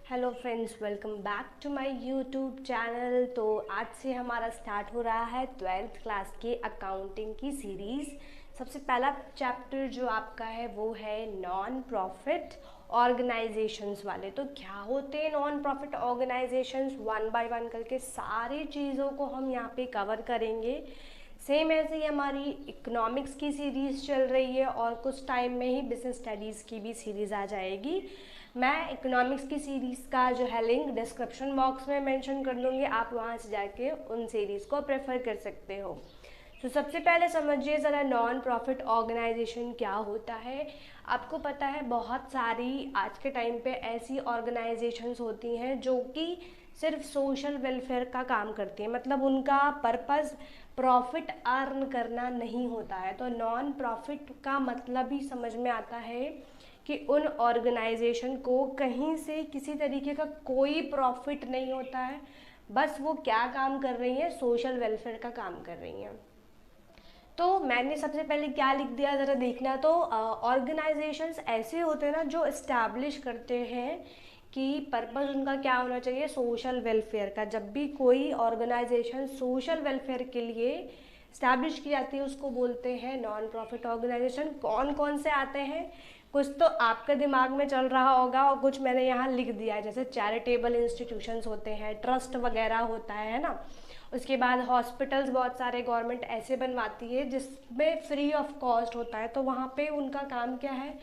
Hello friends, welcome back to my YouTube channel. तो आज से हमारा स्टार्ट हो रहा है 12th क्लास के अकाउंटिंग की सीरीज़। सबसे पहला चैप्टर जो आपका है वो है नॉन प्रॉफिट ऑर्गेनाइजेशंस वाले। तो क्या होते हैं non profit organisations, one by one करके सारी चीज़ों को हम यहाँ पे कवर करेंगे। सेम ऐसे ही हमारी इकोनॉमिक्स की सीरीज़ चल रही है और कुछ टाइम में ही बिजनेस स्टडीज़ की भी सीरीज़ आ जाएगी। मैं इकोनॉमिक्स की सीरीज़ का जो है लिंक डिस्क्रिप्शन बॉक्स में मेंशन कर दूँगी, आप वहाँ से जाके उन सीरीज़ को प्रेफर कर सकते हो। तो सबसे पहले समझिए ज़रा नॉन प्रॉफिट ऑर्गेनाइजेशन क्या होता है। आपको पता है बहुत सारी आज के टाइम पे ऐसी ऑर्गेनाइजेशंस होती हैं जो कि सिर्फ सोशल वेलफेयर का काम करती हैं, मतलब उनका पर्पज़ प्रॉफिट अर्न करना नहीं होता है। तो नॉन प्रॉफिट का मतलब ही समझ में आता है कि उन ऑर्गेनाइजेशन को कहीं से किसी तरीके का कोई प्रॉफिट नहीं होता है, बस वो क्या काम कर रही हैं, सोशल वेलफेयर का काम कर रही हैं। तो मैंने सबसे पहले क्या लिख दिया ज़रा देखना। तो ऑर्गेनाइजेशंस ऐसे होते हैं ना जो इस्टेब्लिश करते हैं कि पर्पज़ उनका क्या होना चाहिए, सोशल वेलफेयर का। जब भी कोई ऑर्गेनाइजेशन सोशल वेलफेयर के लिए इस्टेब्लिश की जाती है उसको बोलते हैं नॉन प्रॉफिट ऑर्गेनाइजेशन। कौन कौन से आते हैं, कुछ तो आपके दिमाग में चल रहा होगा और कुछ मैंने यहाँ लिख दिया है, जैसे चैरिटेबल इंस्टीट्यूशंस होते हैं, ट्रस्ट वगैरह होता है ना। उसके बाद हॉस्पिटल्स बहुत सारे गवर्नमेंट ऐसे बनवाती है जिसमें फ्री ऑफ कॉस्ट होता है, तो वहाँ पे उनका काम क्या है,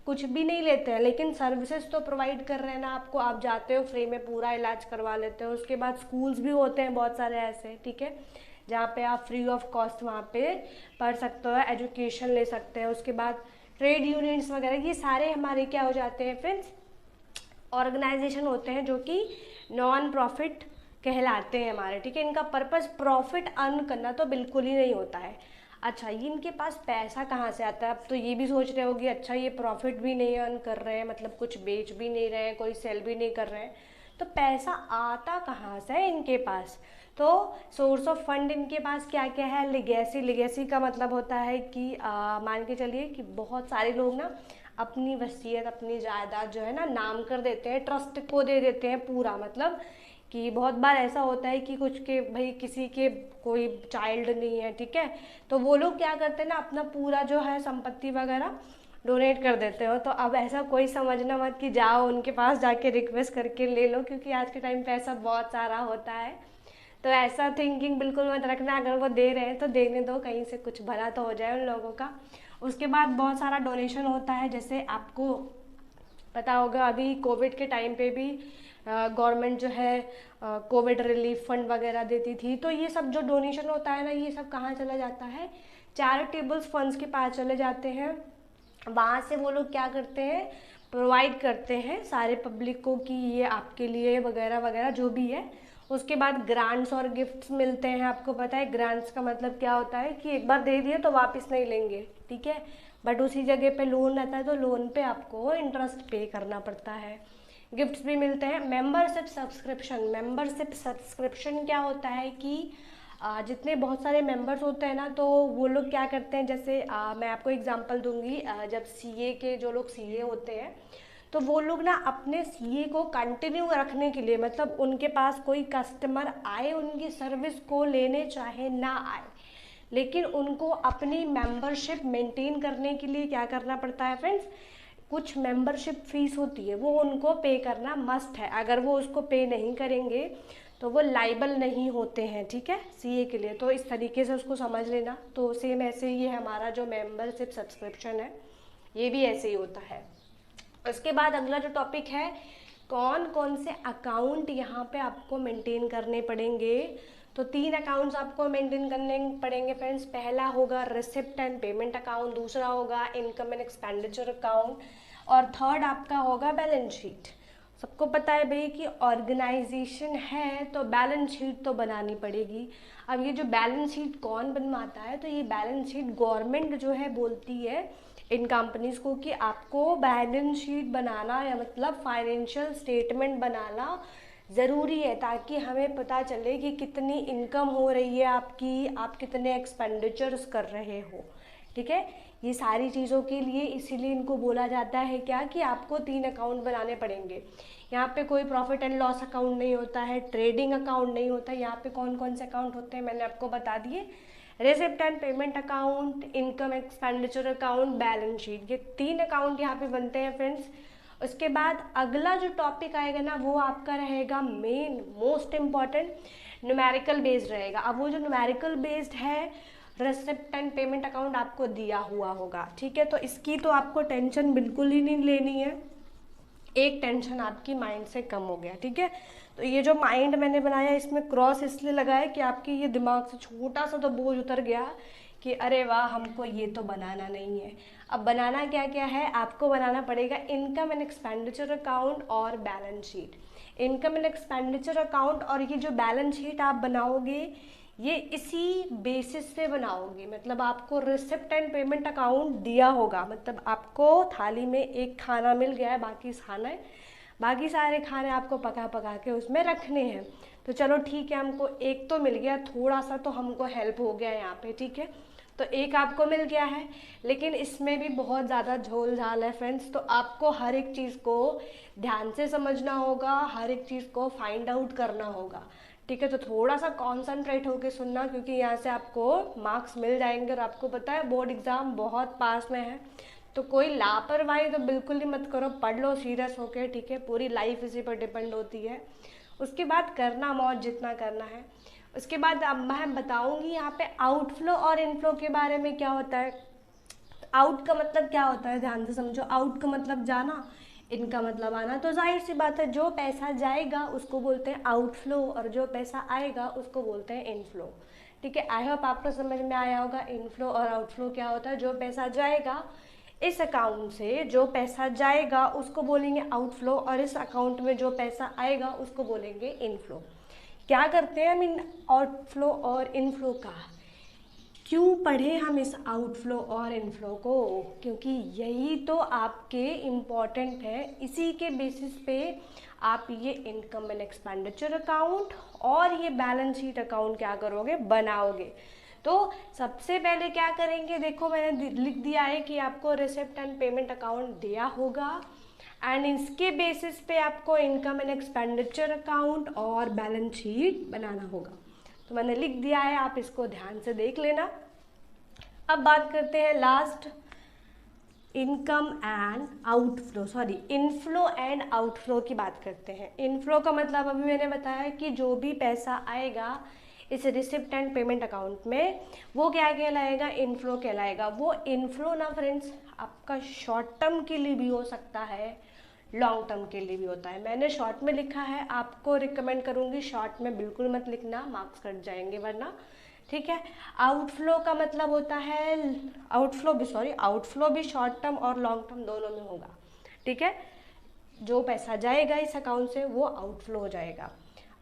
कुछ भी नहीं लेते हैं लेकिन सर्विसेज तो प्रोवाइड कर रहे हैं ना आपको, आप जाते हो फ्री में पूरा इलाज करवा लेते हो। उसके बाद स्कूल्स भी होते हैं बहुत सारे ऐसे, ठीक है, जहाँ पे आप फ्री ऑफ कॉस्ट वहाँ पे पढ़ सकते हो, एजुकेशन ले सकते हैं। उसके बाद ट्रेड यूनियंस वगैरह, ये सारे हमारे क्या हो जाते हैं फ्रेंड्स, ऑर्गेनाइजेशन होते हैं जो कि नॉन प्रॉफिट कहलाते हैं हमारे, ठीक है। इनका पर्पस प्रॉफिट अर्न करना तो बिल्कुल ही नहीं होता है। अच्छा, ये इनके पास पैसा कहाँ से आता है, अब तो ये भी सोच रहे होगी अच्छा ये प्रॉफिट भी नहीं अर्न कर रहे हैं, मतलब कुछ बेच भी नहीं रहे हैं, कोई सेल भी नहीं कर रहे हैं, तो पैसा आता कहाँ से है इनके पास। तो सोर्स ऑफ फंड इनके पास क्या क्या है, लिगेसी। लिगेसी का मतलब होता है कि मान के चलिए कि बहुत सारे लोग ना अपनी वसीयत, अपनी जायदाद जो है ना नाम कर देते हैं, ट्रस्ट को दे देते हैं पूरा। मतलब कि बहुत बार ऐसा होता है कि कुछ के भाई किसी के कोई चाइल्ड नहीं है, ठीक है, तो वो लोग क्या करते हैं ना अपना पूरा जो है संपत्ति वगैरह डोनेट कर देते हो। तो अब ऐसा कोई समझना मत कि जाओ उनके पास जाके रिक्वेस्ट करके ले लो, क्योंकि आज के टाइम पे ऐसा बहुत सारा होता है। तो ऐसा थिंकिंग बिल्कुल मत रखना, अगर वो दे रहे हैं तो देने दो, कहीं से कुछ भला तो हो जाए उन लोगों का। उसके बाद बहुत सारा डोनेशन होता है, जैसे आपको पता होगा अभी कोविड के टाइम पे भी गवर्नमेंट जो है कोविड रिलीफ फंड वगैरह देती थी। तो ये सब जो डोनेशन होता है ना, ये सब कहाँ चला जाता है, चैरिटेबल फंड्स के पास चले जाते हैं। वहाँ से वो लोग क्या करते हैं, प्रोवाइड करते हैं सारे पब्लिक को कि ये आपके लिए वगैरह वगैरह जो भी है। उसके बाद ग्रांट्स और गिफ्ट्स मिलते हैं। आपको पता है ग्रांट्स का मतलब क्या होता है कि एक बार दे दिए तो वापस नहीं लेंगे, ठीक है, बट उसी जगह पे लोन रहता है तो लोन पे आपको इंटरेस्ट पे करना पड़ता है। गिफ्ट्स भी मिलते हैं। मेंबरशिप सब्सक्रिप्शन, मेंबरशिप सब्सक्रिप्शन क्या होता है कि जितने बहुत सारे मेंबर्स होते हैं ना, तो वो लोग क्या करते हैं, जैसे मैं आपको एग्जांपल दूंगी। जब सीए के जो लोग सीए होते हैं तो वो लोग ना अपने सीए को कंटिन्यू रखने के लिए, मतलब उनके पास कोई कस्टमर आए उनकी सर्विस को लेने चाहे ना आए, लेकिन उनको अपनी मेंबरशिप मेंटेन करने के लिए क्या करना पड़ता है फ्रेंड्स, कुछ मेंबरशिप फीस होती है वो उनको पे करना मस्ट है। अगर वो उसको पे नहीं करेंगे तो वो लाइबल नहीं होते हैं, ठीक है, सीए के लिए। तो इस तरीके से उसको समझ लेना। तो सेम ऐसे ही है हमारा जो मेंबरशिप सब्सक्रिप्शन है, ये भी ऐसे ही होता है। उसके बाद अगला जो टॉपिक है, कौन कौन से अकाउंट यहाँ पे आपको मेंटेन करने पड़ेंगे। तो 3 अकाउंट्स आपको मेंटेन करने पड़ेंगे फ्रेंड्स। पहला होगा रिसिप्ट एंड पेमेंट अकाउंट, दूसरा होगा इनकम एंड एक्सपेंडिचर अकाउंट, और थर्ड आपका होगा बैलेंस शीट। सबको पता है भाई कि ऑर्गेनाइजेशन है तो बैलेंस शीट तो बनानी पड़ेगी। अब ये जो बैलेंस शीट कौन बनवाता है, तो ये बैलेंस शीट गवर्नमेंट जो है बोलती है इन कंपनीज को कि आपको बैलेंस शीट बनाना, या मतलब फाइनेंशियल स्टेटमेंट बनाना ज़रूरी है, ताकि हमें पता चले कि कितनी इनकम हो रही है आपकी, आप कितने एक्सपेंडिचर्स कर रहे हो, ठीक है। ये सारी चीज़ों के लिए, इसीलिए इनको बोला जाता है क्या कि आपको 3 अकाउंट बनाने पड़ेंगे। यहाँ पे कोई प्रॉफिट एंड लॉस अकाउंट नहीं होता है, ट्रेडिंग अकाउंट नहीं होता। यहाँ पे कौन कौन से अकाउंट होते हैं मैंने आपको बता दिए, receipt and payment account, income expenditure account, balance sheet, ये 3 अकाउंट यहाँ पे बनते हैं फ्रेंड्स। उसके बाद अगला जो टॉपिक आएगा ना वो आपका रहेगा main most important, numerical based रहेगा। अब वो जो न्यूमेरिकल बेस्ड है, रिसिप्ट एंड पेमेंट अकाउंट आपको दिया हुआ होगा, ठीक है। तो इसकी तो आपको टेंशन बिल्कुल ही नहीं लेनी है, एक टेंशन आपकी माइंड से कम हो गया, ठीक है। तो ये जो माइंड मैंने बनाया इसमें क्रॉस इसलिए लगाया कि आपके ये दिमाग से छोटा सा तो बोझ उतर गया कि अरे वाह हमको ये तो बनाना नहीं है। अब बनाना क्या क्या है, आपको बनाना पड़ेगा इनकम एंड एक्सपेंडिचर अकाउंट और balance sheet. Income and expenditure account और ये जो बैलेंस शीट आप बनाओगे ये इसी बेसिस पे बनाओगे, मतलब आपको रिसिप्ट एंड पेमेंट अकाउंट दिया होगा, मतलब आपको थाली में एक खाना मिल गया है, बाकी सारे खाने आपको पका पका के उसमें रखने हैं। तो चलो ठीक है, हमको एक तो मिल गया, थोड़ा सा तो हमको हेल्प हो गया यहाँ पे, ठीक है। तो एक आपको मिल गया है, लेकिन इसमें भी बहुत ज़्यादा झोल झाल है फ्रेंड्स। तो आपको हर एक चीज़ को ध्यान से समझना होगा, हर एक चीज़ को फाइंड आउट करना होगा, ठीक है। तो थोड़ा सा कॉन्सेंट्रेट होके सुनना, क्योंकि यहाँ से आपको मार्क्स मिल जाएंगे और आपको पता है बोर्ड एग्ज़ाम बहुत पास में है। तो कोई लापरवाही तो बिल्कुल ही मत करो, पढ़ लो सीरियस होके, ठीक है। पूरी लाइफ इसी पर डिपेंड होती है। उसके बाद करना मौज जितना करना है। उसके बाद अब मैं बताऊंगी यहाँ पे आउटफ्लो और इनफ्लो के बारे में क्या होता है। आउट का मतलब क्या होता है, ध्यान से समझो। आउट का मतलब जाना, इन का मतलब आना। तो जाहिर सी बात है, जो पैसा जाएगा उसको बोलते हैं आउटफ्लो और जो पैसा आएगा उसको बोलते हैं इनफ्लो, ठीक है। आई होप आपको समझ में आया होगा इनफ्लो और आउटफ्लो क्या होता है। जो पैसा जाएगा इस अकाउंट से, जो पैसा जाएगा उसको बोलेंगे आउटफ्लो, और इस अकाउंट में जो पैसा आएगा उसको बोलेंगे इनफ्लो। क्या करते हैं हम इन आउटफ्लो और इनफ्लो का, क्यों पढ़े हम इस आउटफ्लो और इनफ्लो को, क्योंकि यही तो आपके इम्पॉर्टेंट है। इसी के बेसिस पे आप ये इनकम एंड एक्सपेंडिचर अकाउंट और ये बैलेंस शीट अकाउंट क्या करोगे, बनाओगे। तो सबसे पहले क्या करेंगे, देखो मैंने लिख दिया है कि आपको रिसिप्ट एंड पेमेंट अकाउंट दिया होगा, एंड इसके बेसिस पे आपको इनकम एंड एक्सपेंडिचर अकाउंट और बैलेंस शीट बनाना होगा। तो मैंने लिख दिया है, आप इसको ध्यान से देख लेना। अब बात करते हैं last, income and outflow, sorry inflow and outflow की बात करते हैं। इनफ्लो का मतलब अभी मैंने बताया कि जो भी पैसा आएगा इस रिसिप्ट एंड पेमेंट अकाउंट में वो क्या कहलाएगा, इनफ्लो कहलाएगा। वो इनफ्लो ना फ्रेंड्स आपका शॉर्ट टर्म के लिए भी हो सकता है, लॉन्ग टर्म के लिए भी होता है। मैंने शॉर्ट में लिखा है, आपको रिकमेंड करूँगी शॉर्ट में बिल्कुल मत लिखना, मार्क्स कट जाएंगे वरना, ठीक है। आउटफ्लो का मतलब होता है, आउटफ्लो भी शॉर्ट टर्म और लॉन्ग टर्म दोनों में होगा, ठीक है। जो पैसा जाएगा इस अकाउंट से वो आउटफ्लो हो जाएगा।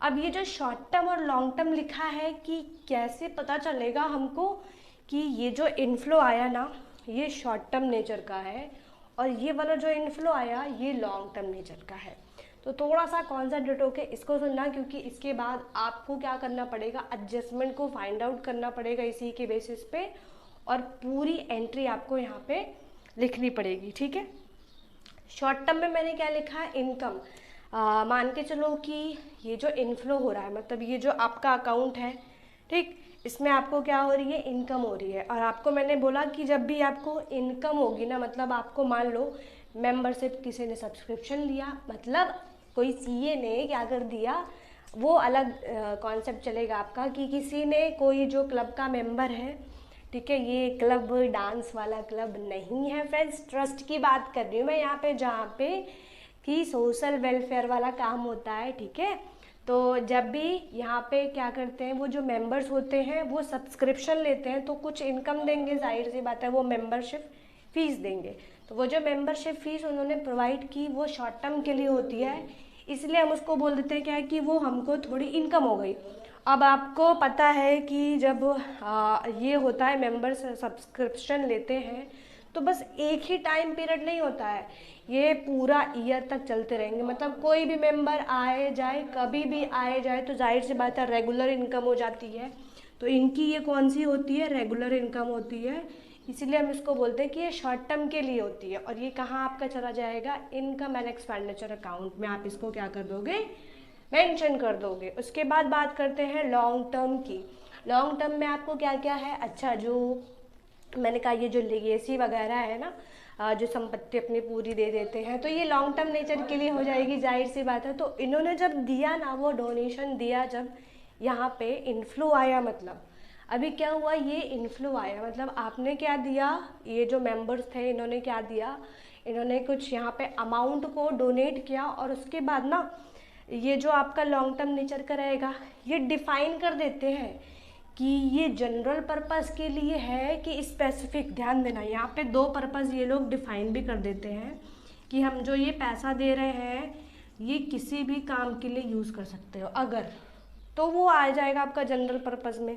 अब ये जो शॉर्ट टर्म और लॉन्ग टर्म लिखा है कि कैसे पता चलेगा हमको कि ये जो इनफ्लो आया ना ये शॉर्ट टर्म नेचर का है और ये वाला जो इनफ्लो आया ये लॉन्ग टर्म नेचर का है। तो थोड़ा सा कॉन्सेंट्रेट होके इसको सुनना, क्योंकि इसके बाद आपको क्या करना पड़ेगा, एडजस्टमेंट को फाइंड आउट करना पड़ेगा इसी के बेसिस पे, और पूरी एंट्री आपको यहाँ पे लिखनी पड़ेगी, ठीक है। शॉर्ट टर्म में मैंने क्या लिखा है, इनकम। मान के चलो कि ये जो इनफ्लो हो रहा है, मतलब ये जो आपका अकाउंट है, ठीक, इसमें आपको क्या हो रही है, इनकम हो रही है। और आपको मैंने बोला कि जब भी आपको इनकम होगी ना, मतलब आपको मान लो मेंबरशिप किसी ने सब्सक्रिप्शन लिया, मतलब कोई सीए ने क्या कर दिया, वो अलग कॉन्सेप्ट चलेगा आपका कि किसी ने, कोई जो क्लब का मेंबर है, ठीक है, ये क्लब डांस वाला क्लब नहीं है फ्रेंड्स, ट्रस्ट की बात कर रही हूँ मैं यहाँ पे, जहाँ पे कि सोशल वेलफेयर वाला काम होता है, ठीक है। तो जब भी यहाँ पे क्या करते हैं, वो जो मेंबर्स होते हैं वो सब्सक्रिप्शन लेते हैं तो कुछ इनकम देंगे, जाहिर सी बात है, वो मेंबरशिप फीस देंगे। तो वो जो मेंबरशिप फीस उन्होंने प्रोवाइड की वो शॉर्ट टर्म के लिए होती है, इसलिए हम उसको बोल देते हैं क्या है कि वो हमको थोड़ी इनकम हो गई। अब आपको पता है कि जब ये होता है, मेंबर्स सब्सक्रिप्शन लेते हैं तो बस एक ही टाइम पीरियड नहीं होता है, ये पूरा ईयर तक चलते रहेंगे। मतलब कोई भी मेंबर आए जाए, कभी भी आए जाए, तो जाहिर सी बात है रेगुलर इनकम हो जाती है। तो इनकी ये कौन सी होती है, रेगुलर इनकम होती है। इसीलिए हम इसको बोलते हैं कि ये शॉर्ट टर्म के लिए होती है। और ये कहाँ आपका चला जाएगा, इनकम एंड एक्सपेंडिचर अकाउंट में आप इसको क्या कर दोगे, मेंशन कर दोगे। उसके बाद बात करते हैं लॉन्ग टर्म की। लॉन्ग टर्म में आपको क्या क्या है, अच्छा जो मैंने कहा ये जो लीगेसी वगैरह है ना, जो संपत्ति अपनी पूरी दे देते हैं, तो ये लॉन्ग टर्म नेचर के लिए हो जाएगी, जाहिर सी बात है। तो इन्होंने जब दिया ना, वो डोनेशन दिया, जब यहाँ पे इन्फ्लो आया, मतलब अभी क्या हुआ, ये इन्फ्लो आया मतलब आपने क्या दिया, ये जो मेंबर्स थे इन्होंने क्या दिया, इन्होंने कुछ यहाँ पे अमाउंट को डोनेट किया। और उसके बाद ना ये जो आपका लॉन्ग टर्म नेचर का रहेगा, ये डिफाइन कर देते हैं कि ये जनरल पर्पस के लिए है कि स्पेसिफिक। ध्यान देना, यहाँ पे दो पर्पस ये लोग डिफाइन भी कर देते हैं कि हम जो ये पैसा दे रहे हैं ये किसी भी काम के लिए यूज़ कर सकते हो अगर, तो वो आ जाएगा आपका जनरल पर्पस में,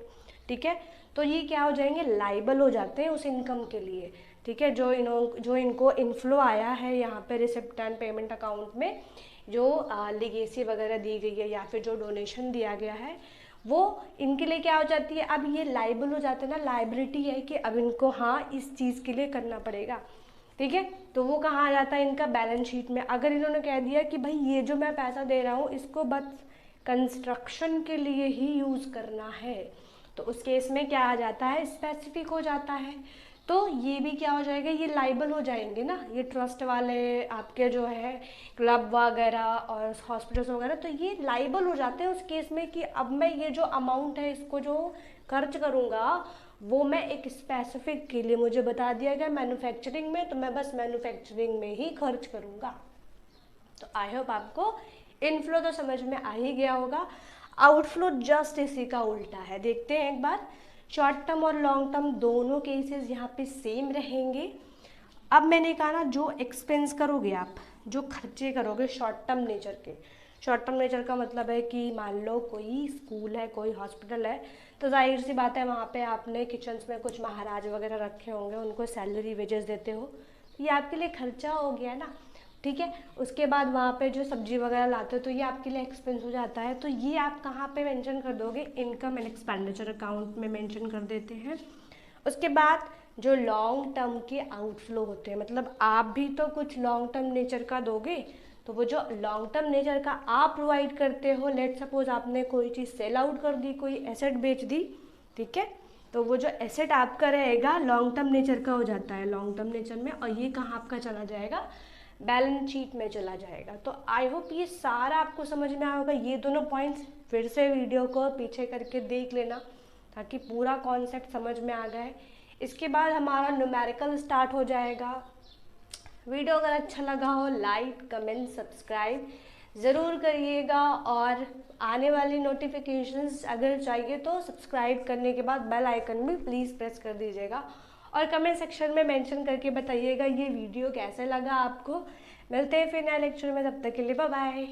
ठीक है। तो ये क्या हो जाएंगे, लाइबल हो जाते हैं उस इनकम के लिए, ठीक है। जो इनको इनफ्लो आया है यहाँ पे रिसिप्ट एंड पेमेंट अकाउंट में, जो लीगेसी वगैरह दी गई है या फिर जो डोनेशन दिया गया है, वो इनके लिए क्या हो जाती है, अब ये लाइबल हो जाते हैं ना, लाइबिलिटी है कि अब इनको हाँ इस चीज़ के लिए करना पड़ेगा, ठीक है। तो वो कहाँ आ जाता है, इनका बैलेंस शीट में। अगर इन्होंने कह दिया कि भाई ये जो मैं पैसा दे रहा हूँ इसको बस कंस्ट्रक्शन के लिए ही यूज़ करना है, तो उस केस में क्या आ जाता है, स्पेसिफिक हो जाता है। तो ये भी क्या हो जाएगा, ये लाइबल हो जाएंगे ना, ये ट्रस्ट वाले आपके जो है क्लब वगैरह और हॉस्पिटल्स वगैरह, तो ये लाइबल हो जाते हैं उस केस में कि अब मैं ये जो अमाउंट है इसको जो खर्च करूँगा वो मैं एक स्पेसिफिक के लिए, मुझे बता दिया गया मैन्युफैक्चरिंग में, तो मैं बस मैन्युफैक्चरिंग में ही खर्च करूँगा। तो आई होप आपको इनफ्लो तो समझ में आ ही गया होगा। आउटफ्लो जस्ट इसी का उल्टा है, देखते हैं एक बार। शॉर्ट टर्म और लॉन्ग टर्म दोनों केसेस यहाँ पे सेम रहेंगे। अब मैंने कहा ना, जो एक्सपेंस करोगे आप, जो खर्चे करोगे शॉर्ट टर्म नेचर के, शॉर्ट टर्म नेचर का मतलब है कि मान लो कोई स्कूल है, कोई हॉस्पिटल है, तो जाहिर सी बात है वहाँ पे आपने किचन्स में कुछ महाराज वगैरह रखे होंगे, उनको सैलरी वेजेस देते हो, ये आपके लिए खर्चा हो गया ना, ठीक है। उसके बाद वहाँ पे जो सब्जी वगैरह लाते हो तो ये आपके लिए एक्सपेंस हो जाता है, तो ये आप कहाँ पे मेंशन कर दोगे, इनकम एंड एक्सपेंडिचर अकाउंट में मेंशन कर देते हैं। उसके बाद जो लॉन्ग टर्म के आउटफ्लो होते हैं, मतलब आप भी तो कुछ लॉन्ग टर्म नेचर का दोगे, तो वो जो लॉन्ग टर्म नेचर का आप प्रोवाइड करते हो, लेट सपोज आपने कोई चीज़ सेल आउट कर दी, कोई एसेट बेच दी, ठीक है, तो वो जो एसेट आपका रहेगा लॉन्ग टर्म नेचर का हो जाता है लॉन्ग टर्म नेचर में, और ये कहाँ आपका चला जाएगा, बैलेंस शीट में चला जाएगा। तो आई होप ये सारा आपको समझ में आया होगा। ये दोनों पॉइंट्स फिर से वीडियो को पीछे करके देख लेना ताकि पूरा कॉन्सेप्ट समझ में आ गए। इसके बाद हमारा न्यूमेरिकल स्टार्ट हो जाएगा। वीडियो अगर अच्छा लगा हो लाइक कमेंट सब्सक्राइब ज़रूर करिएगा, और आने वाली नोटिफिकेशंस अगर चाहिए तो सब्सक्राइब करने के बाद बेल आइकन भी प्लीज़ प्रेस कर दीजिएगा, और कमेंट सेक्शन में मेंशन करके बताइएगा ये वीडियो कैसे लगा आपको। मिलते हैं फिर नए लेक्चर में, तब तक के लिए बाय बाय।